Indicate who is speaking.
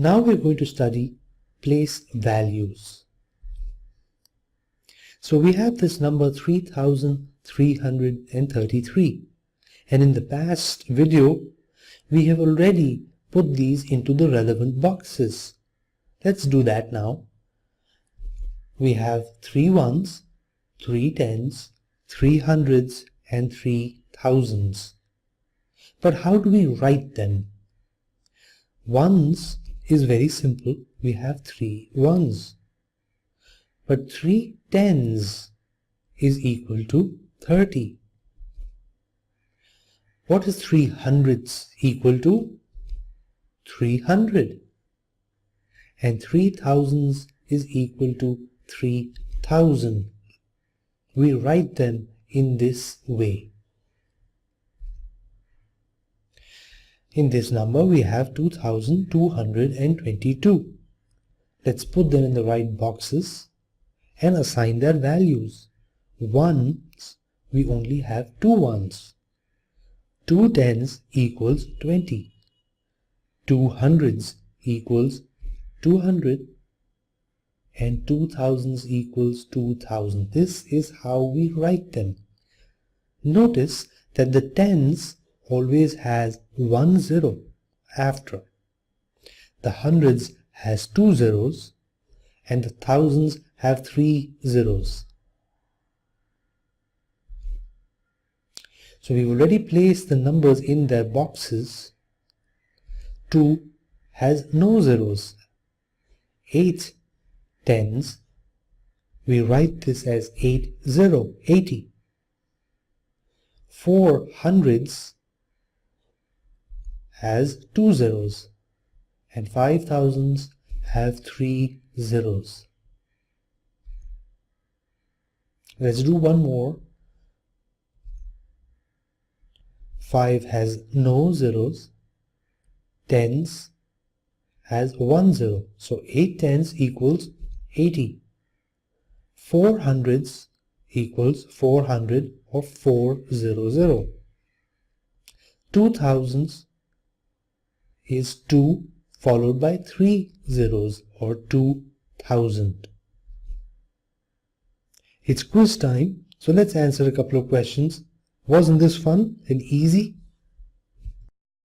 Speaker 1: Now we're going to study place values. So we have this number 3333, and in the past video we have already put these into the relevant boxes. Let's do that now. We have 3 ones, 3 tens, 3 hundreds and 3 thousands. But how do we write them? Ones is very simple. We have 3 ones. But 3 tens is equal to 30. What is 3 hundreds equal to? 300. And 3 thousands is equal to 3000. We write them in this way. In this number we have 2222. Let's put them in the right boxes and assign their values. Ones, we only have 2 ones. 2 tens equals 20. 2 hundreds equals 200. And 2 thousands equals 2000. This is how we write them. Notice that the tens always has 1 zero after. The hundreds has 2 zeros and the thousands have 3 zeros. So we've already placed the numbers in their boxes. 2 has no zeros. 8 tens, we write this as 80. 4 hundreds has 2 zeros and 5 thousands have 3 zeros. Let's do one more. 5 has no zeros. Tens has 1 zero. So 8 tens equals 80. 4 hundreds equals 400 or 400. 2 thousands is 2 followed by 3 zeros or 2000. It's quiz time, so let's answer a couple of questions. Wasn't this fun and easy?